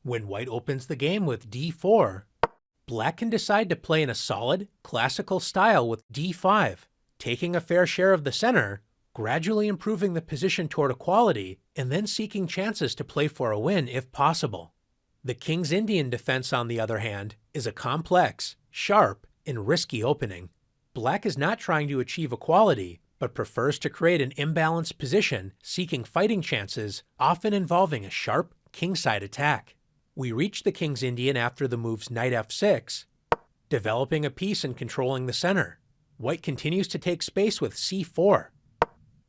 When white opens the game with d4, black can decide to play in a solid, classical style with d5, taking a fair share of the center, gradually improving the position toward equality, and then seeking chances to play for a win if possible. The King's Indian defense, on the other hand, is a complex, sharp, and risky opening. Black is not trying to achieve equality, but prefers to create an imbalanced position, seeking fighting chances, often involving a sharp, kingside attack. We reach the King's Indian after the moves knight f6, developing a piece and controlling the center. White continues to take space with c4.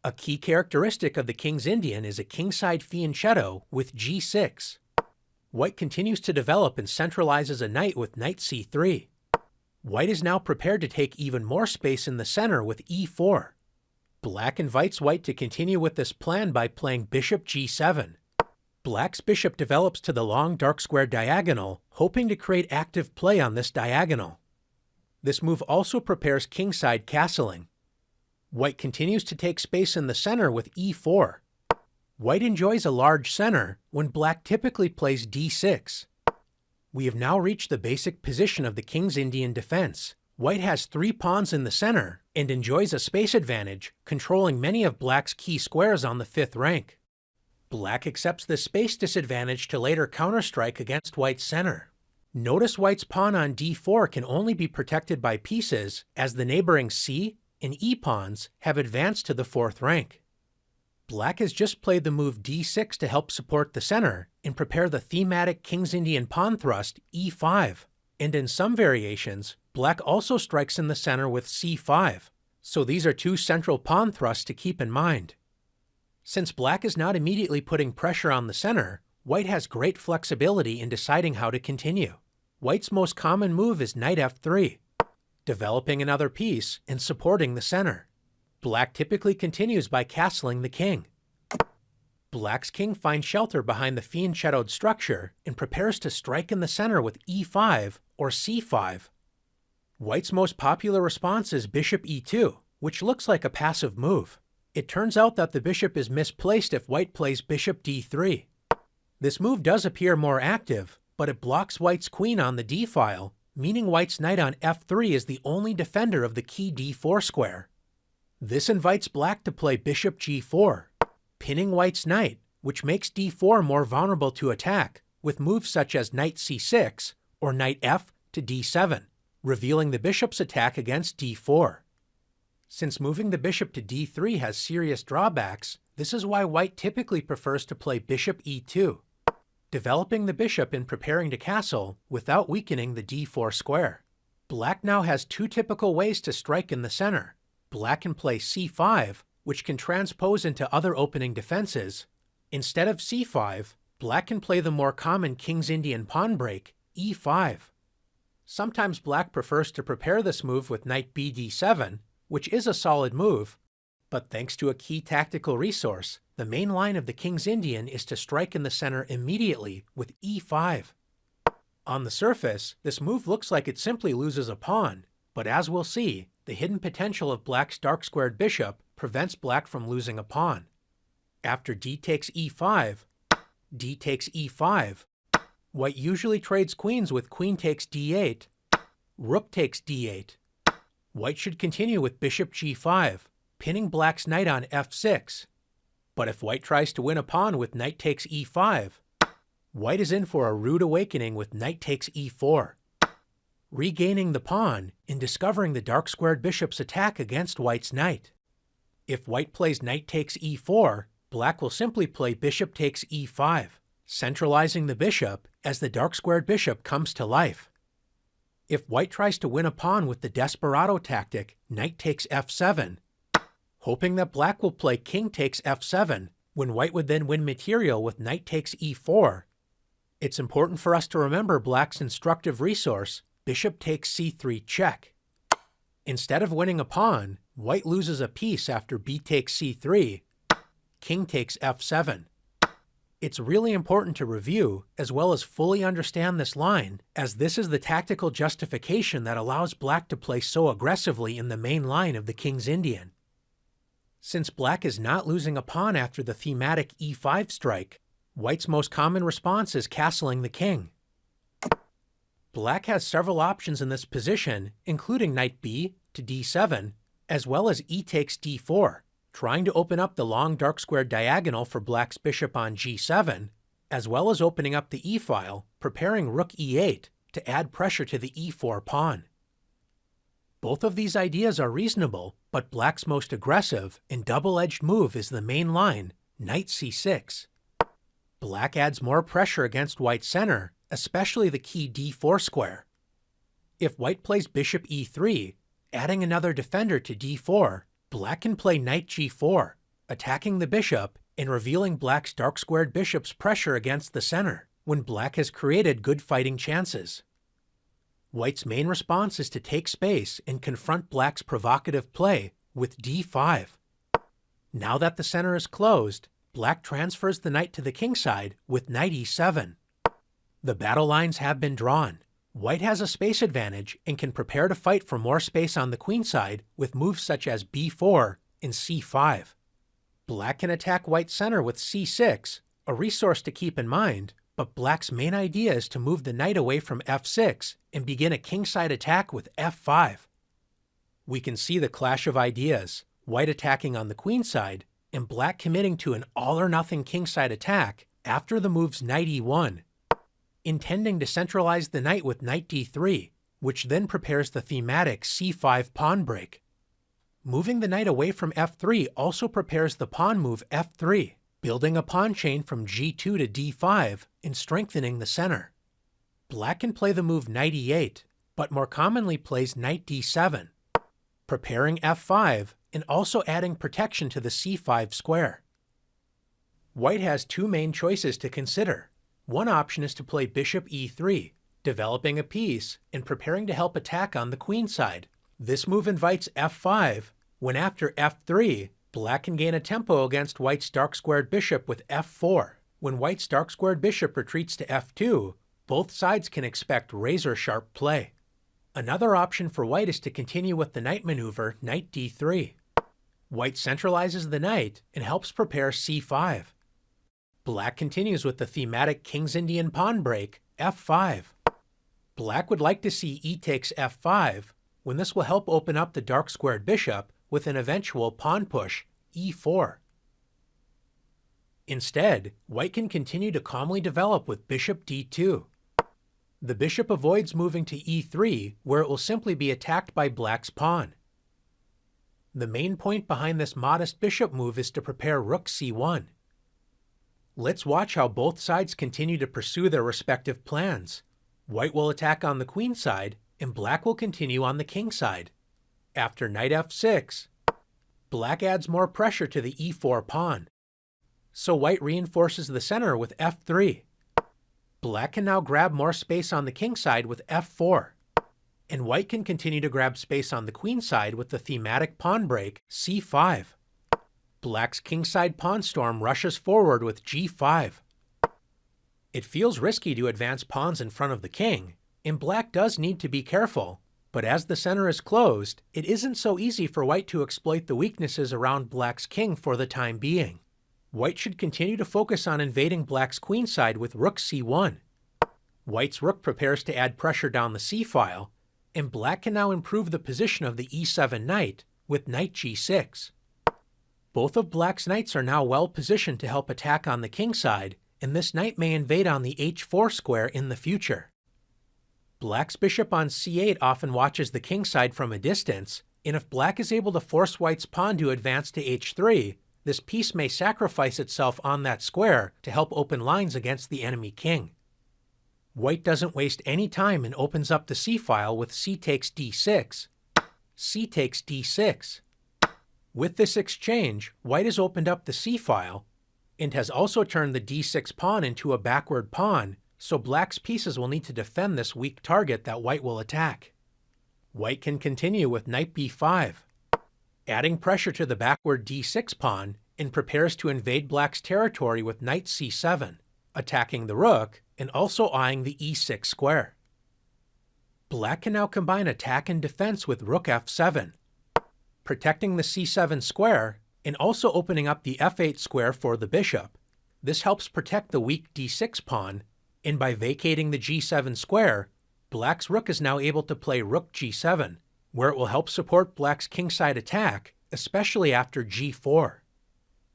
A key characteristic of the King's Indian is a kingside fianchetto with g6. White continues to develop and centralizes a knight with knight c3. White is now prepared to take even more space in the center with e4. Black invites white to continue with this plan by playing bishop g7. Black's bishop develops to the long dark square diagonal, hoping to create active play on this diagonal. This move also prepares kingside castling. White continues to take space in the center with e4. White enjoys a large center when black typically plays d6. We have now reached the basic position of the King's Indian defense. White has 3 pawns in the center and enjoys a space advantage, controlling many of black's key squares on the 5th rank. Black accepts this space disadvantage to later counterstrike against white's center. Notice white's pawn on d4 can only be protected by pieces, as the neighboring c and e pawns have advanced to the 4th rank. Black has just played the move d6 to help support the center and prepare the thematic King's Indian pawn thrust e5, and in some variations, black also strikes in the center with c5, so these are 2 central pawn thrusts to keep in mind. Since black is not immediately putting pressure on the center, white has great flexibility in deciding how to continue. White's most common move is knight f3, developing another piece and supporting the center. Black typically continues by castling the king. Black's king finds shelter behind the fianchettoed structure and prepares to strike in the center with e5 or c5. White's most popular response is bishop e2, which looks like a passive move. It turns out that the bishop is misplaced if white plays bishop d3. This move does appear more active, but it blocks white's queen on the d-file, meaning white's knight on f3 is the only defender of the key d4 square. This invites black to play bishop g4, pinning white's knight, which makes d4 more vulnerable to attack, with moves such as knight c6 or knight f to d7, revealing the bishop's attack against d4. Since moving the bishop to d3 has serious drawbacks, this is why white typically prefers to play bishop e2, developing the bishop and preparing to castle without weakening the d4 square. Black now has 2 typical ways to strike in the center. Black can play c5, which can transpose into other opening defenses. Instead of c5, black can play the more common King's Indian pawn break, e5. Sometimes black prefers to prepare this move with knight bd7, which is a solid move, but thanks to a key tactical resource, the main line of the King's Indian is to strike in the center immediately with e5. On the surface, this move looks like it simply loses a pawn, but as we'll see, the hidden potential of black's dark-squared bishop prevents black from losing a pawn. After d takes e5, d takes e5, white usually trades queens with queen takes d8, rook takes d8. White should continue with bishop g5, pinning black's knight on f6. But if white tries to win a pawn with knight takes e5, white is in for a rude awakening with knight takes e4, regaining the pawn and discovering the dark-squared bishop's attack against white's knight. If white plays knight takes e4, black will simply play bishop takes e5, centralizing the bishop as the dark-squared bishop comes to life. If white tries to win a pawn with the desperado tactic, knight takes f7, hoping that black will play king takes f7, when white would then win material with knight takes e4, it's important for us to remember black's instructive resource, bishop takes c3 check. Instead of winning a pawn, white loses a piece after b takes c3, king takes f7. It's really important to review, as well as fully understand this line, as this is the tactical justification that allows black to play so aggressively in the main line of the King's Indian. Since black is not losing a pawn after the thematic e5 strike, White's most common response is castling the king. Black has several options in this position, including knight b to d7, as well as e takes d4, trying to open up the long dark squared diagonal for black's bishop on g7, as well as opening up the e-file, preparing rook e8 to add pressure to the e4 pawn. Both of these ideas are reasonable, but black's most aggressive and double-edged move is the main line, knight c6. Black adds more pressure against white's center, especially the key d4 square. If white plays bishop e3, adding another defender to d4, black can play knight g4, attacking the bishop and revealing black's dark squared bishop's pressure against the center, when black has created good fighting chances. White's main response is to take space and confront black's provocative play with d5. Now that the center is closed, black transfers the knight to the king side with knight e7. The battle lines have been drawn. White has a space advantage and can prepare to fight for more space on the queen side with moves such as b4 and c5. Black can attack white's center with c6, a resource to keep in mind, but black's main idea is to move the knight away from f6 and begin a kingside attack with f5. We can see the clash of ideas, white attacking on the queen side, and black committing to an all-or-nothing kingside attack after the moves knight e1, intending to centralize the knight with knight d3, which then prepares the thematic c5 pawn break. Moving the knight away from f3 also prepares the pawn move f3, building a pawn chain from g2 to d5 and strengthening the center. Black can play the move knight e8, but more commonly plays knight d7, preparing f5 and also adding protection to the c5 square. White has two main choices to consider. One option is to play bishop e3, developing a piece and preparing to help attack on the queen side. This move invites f5, when after f3, black can gain a tempo against white's dark-squared bishop with f4. When white's dark-squared bishop retreats to f2, both sides can expect razor-sharp play. Another option for white is to continue with the knight maneuver knight d3. White centralizes the knight and helps prepare c5. Black continues with the thematic King's Indian pawn break, f5. Black would like to see e takes f5, when this will help open up the dark-squared bishop with an eventual pawn push, e4. Instead, white can continue to calmly develop with bishop d2. The bishop avoids moving to e3, where it will simply be attacked by black's pawn. The main point behind this modest bishop move is to prepare rook c1. Let's watch how both sides continue to pursue their respective plans. White will attack on the queen side, and black will continue on the king side. After knight f6, black adds more pressure to the e4 pawn. So white reinforces the center with f3. Black can now grab more space on the king side with f4. And white can continue to grab space on the queen side with the thematic pawn break, c5. Black's kingside pawn storm rushes forward with g5. It feels risky to advance pawns in front of the king, and black does need to be careful, but as the center is closed, it isn't so easy for white to exploit the weaknesses around black's king for the time being. White should continue to focus on invading black's queen side with rook c1. White's rook prepares to add pressure down the c-file, and black can now improve the position of the e7 knight with knight g6. Both of black's knights are now well positioned to help attack on the king side, and this knight may invade on the h4 square in the future. Black's bishop on c8 often watches the king side from a distance, and if black is able to force white's pawn to advance to h3, this piece may sacrifice itself on that square to help open lines against the enemy king. White doesn't waste any time and opens up the c-file with c takes d6, c takes d6. With this exchange, white has opened up the c-file and has also turned the d6 pawn into a backward pawn, so black's pieces will need to defend this weak target that white will attack. White can continue with knight b5, adding pressure to the backward d6 pawn, and prepares to invade black's territory with knight c7, attacking the rook and also eyeing the e6 square. Black can now combine attack and defense with rook f7, protecting the c7 square and also opening up the f8 square for the bishop. This helps protect the weak d6 pawn, and by vacating the g7 square, black's rook is now able to play rook g7, where it will help support black's kingside attack, especially after g4.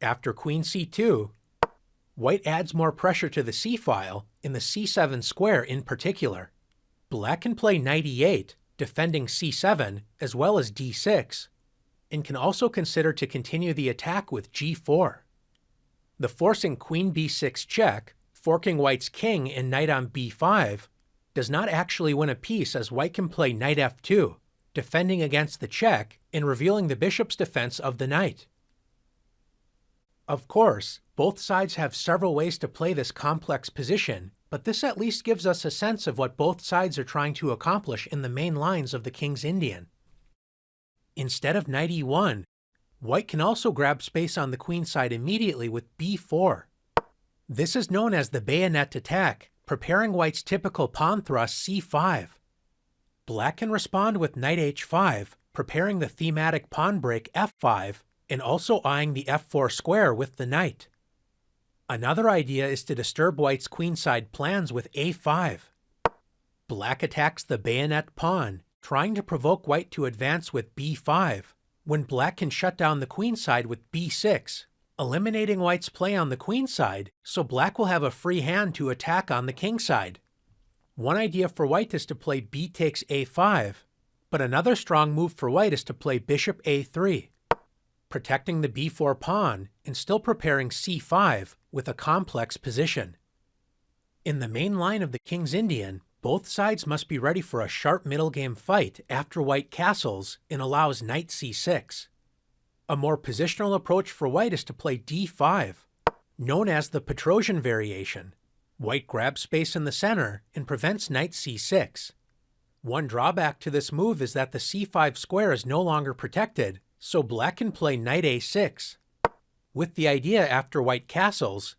After queen c2, white adds more pressure to the c-file, in the c7 square in particular. Black can play knight e8, defending c7 as well as d6, and can also consider to continue the attack with g4. The forcing queen b6 check, forking white's king and knight on b5, does not actually win a piece, as white can play knight f2, defending against the check and revealing the bishop's defense of the knight. Of course, both sides have several ways to play this complex position, but this at least gives us a sense of what both sides are trying to accomplish in the main lines of the King's Indian. Instead of knight e1, white can also grab space on the queen side immediately with b4. This is known as the bayonet attack, preparing white's typical pawn thrust c5. Black can respond with knight h5, preparing the thematic pawn break f5, and also eyeing the f4 square with the knight. Another idea is to disturb white's queenside plans with a5. Black attacks the bayonet pawn, trying to provoke white to advance with b5, when black can shut down the queenside with b6, eliminating white's play on the queenside, so black will have a free hand to attack on the kingside. One idea for white is to play b takes a5, but another strong move for white is to play bishop a3, protecting the b4 pawn and still preparing c5 with a complex position. In the main line of the King's Indian, both sides must be ready for a sharp middle game fight after white castles and allows knight c6. A more positional approach for white is to play d5, known as the Petrosian variation. White grabs space in the center and prevents knight c6. One drawback to this move is that the c5 square is no longer protected, so black can play knight a6, with the idea after white castles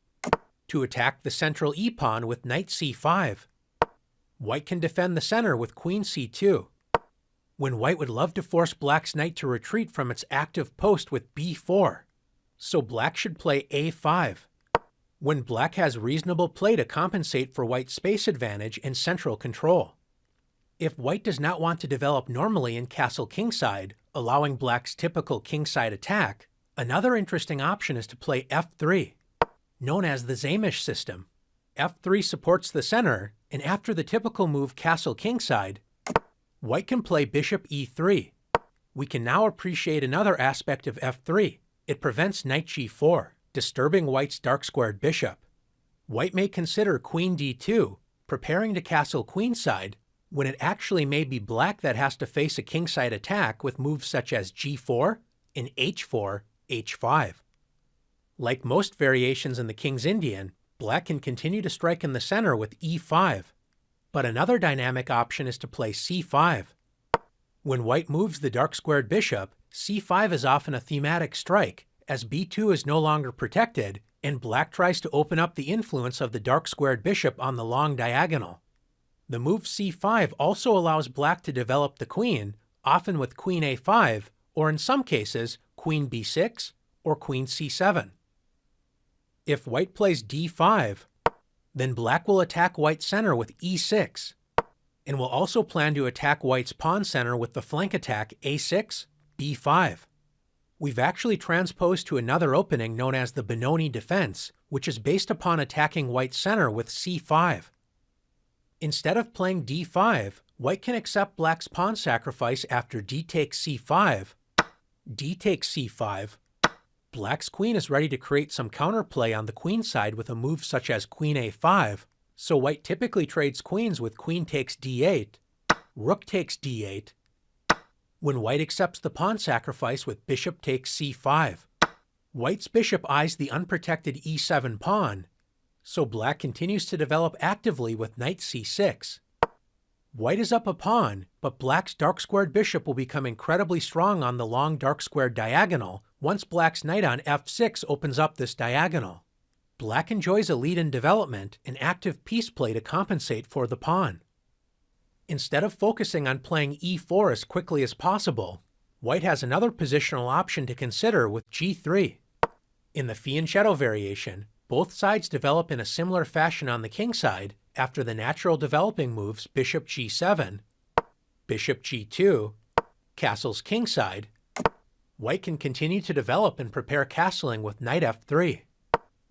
to attack the central e-pawn with knight c5. White can defend the center with queen c2, when white would love to force black's knight to retreat from its active post with b4, so black should play a5, when black has reasonable play to compensate for white's space advantage and central control. If white does not want to develop normally in castle kingside, allowing black's typical kingside attack, another interesting option is to play f3, known as the Zamość system. f3 supports the center, and after the typical move castle kingside, white can play bishop e3. We can now appreciate another aspect of f3. It prevents knight g4, disturbing white's dark-squared bishop. White may consider queen d2, preparing to castle queenside, when it actually may be black that has to face a kingside attack with moves such as g4 and h4, h5. Like most variations in the King's Indian, black can continue to strike in the center with e5, but another dynamic option is to play c5. When white moves the dark-squared bishop, c5 is often a thematic strike, as b2 is no longer protected, and black tries to open up the influence of the dark-squared bishop on the long diagonal. The move c5 also allows black to develop the queen, often with queen a5, or in some cases, queen b6 or queen c7. If white plays d5, then black will attack white's center with e6, and will also plan to attack white's pawn center with the flank attack a6, b5. We've actually transposed to another opening known as the Benoni defense, which is based upon attacking white's center with c5. Instead of playing d5, white can accept black's pawn sacrifice after d takes c5, d takes c5. Black's queen is ready to create some counterplay on the queen side with a move such as queen a5, so white typically trades queens with queen takes d8, rook takes d8, when white accepts the pawn sacrifice with bishop takes c5. White's bishop eyes the unprotected e7 pawn, so black continues to develop actively with knight c6. White is up a pawn, but black's dark-squared bishop will become incredibly strong on the long dark-squared diagonal once black's knight on f6 opens up this diagonal. Black enjoys a lead in development and active piece play to compensate for the pawn. Instead of focusing on playing e4 as quickly as possible, white has another positional option to consider with g3. In the fianchetto variation, Both sides develop in a similar fashion on the king side after the natural developing moves bishop g7, bishop g2, castles kingside. White can continue to develop and prepare castling with knight f3.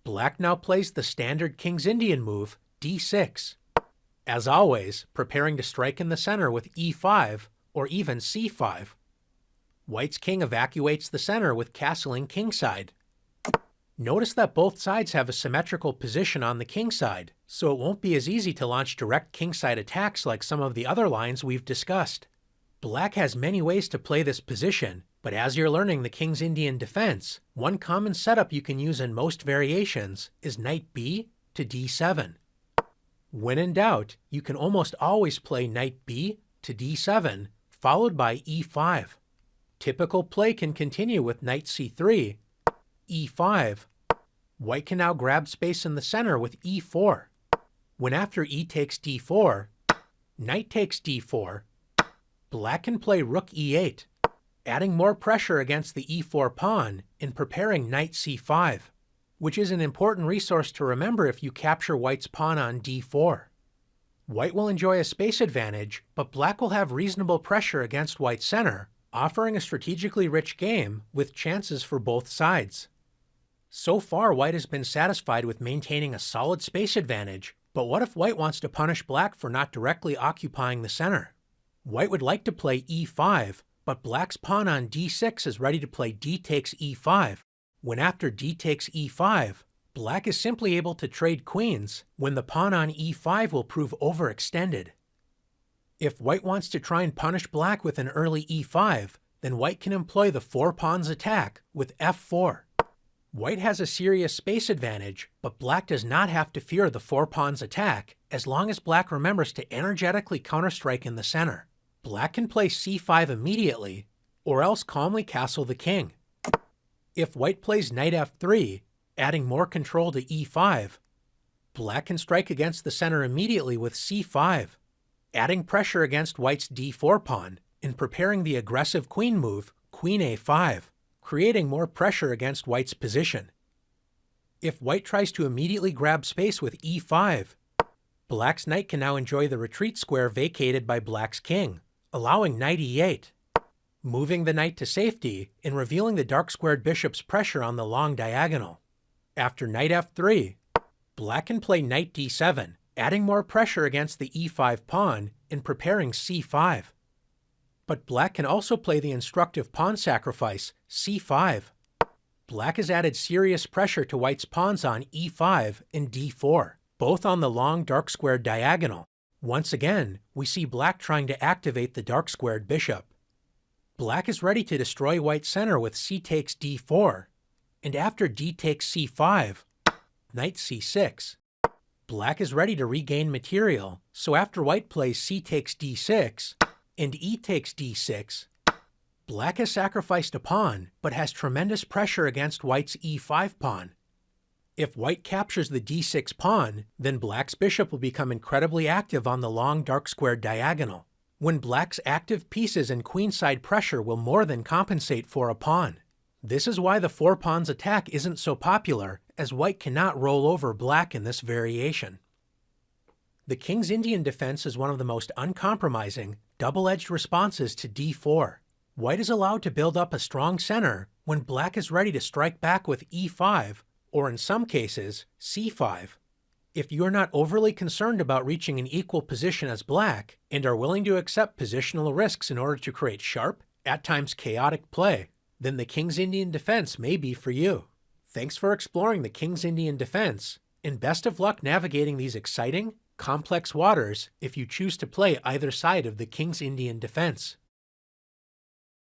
Black now plays the standard King's Indian move, d6. As always, preparing to strike in the center with e5 or even c5. White's king evacuates the center with castling kingside. Notice that both sides have a symmetrical position on the king side, so it won't be as easy to launch direct kingside attacks like some of the other lines we've discussed. Black has many ways to play this position, but as you're learning the King's Indian defense, one common setup you can use in most variations is knight b to d7. When in doubt, you can almost always play knight b to d7, followed by e5. Typical play can continue with knight c3, e5. White can now grab space in the center with e4. When after e takes d4, knight takes d4, Black can play rook e8, adding more pressure against the e4 pawn and preparing knight c5, which is an important resource to remember if you capture White's pawn on d4. White will enjoy a space advantage, but Black will have reasonable pressure against White's center, offering a strategically rich game with chances for both sides. So far, White has been satisfied with maintaining a solid space advantage, but what if White wants to punish Black for not directly occupying the center? White would like to play e5, but Black's pawn on d6 is ready to play d takes e5. When after d takes e5, Black is simply able to trade queens when the pawn on e5 will prove overextended. If White wants to try and punish Black with an early e5, then White can employ the four pawns attack with f4. White has a serious space advantage, but Black does not have to fear the four pawns attack as long as Black remembers to energetically counterstrike in the center. Black can play c5 immediately, or else calmly castle the king. If White plays knight f3, adding more control to e5, Black can strike against the center immediately with c5, adding pressure against White's d4 pawn and preparing the aggressive queen move, queen a5, creating more pressure against White's position. If White tries to immediately grab space with e5, Black's knight can now enjoy the retreat square vacated by Black's king, allowing knight e8, moving the knight to safety and revealing the dark-squared bishop's pressure on the long diagonal. After knight f3, Black can play knight d7, adding more pressure against the e5 pawn and preparing c5. But Black can also play the instructive pawn sacrifice, c5. Black has added serious pressure to White's pawns on e5 and d4, both on the long dark-squared diagonal. Once again, we see Black trying to activate the dark-squared bishop. Black is ready to destroy White's center with c takes d4, and after d takes c5, knight c6. Black is ready to regain material, so after White plays c takes d6 and e takes d6, Black has sacrificed a pawn but has tremendous pressure against White's e5 pawn. If White captures the d6 pawn, then Black's bishop will become incredibly active on the long dark-squared diagonal, when Black's active pieces and queenside pressure will more than compensate for a pawn. This is why the four pawns attack isn't so popular, as White cannot roll over Black in this variation. The King's Indian defense is one of the most uncompromising, double-edged responses to d4. White is allowed to build up a strong center when Black is ready to strike back with e5, or in some cases, c5. If you are not overly concerned about reaching an equal position as Black, and are willing to accept positional risks in order to create sharp, at times chaotic play, then the King's Indian defense may be for you. Thanks for exploring the King's Indian defense, and best of luck navigating these exciting, complex waters if you choose to play either side of the King's Indian defense.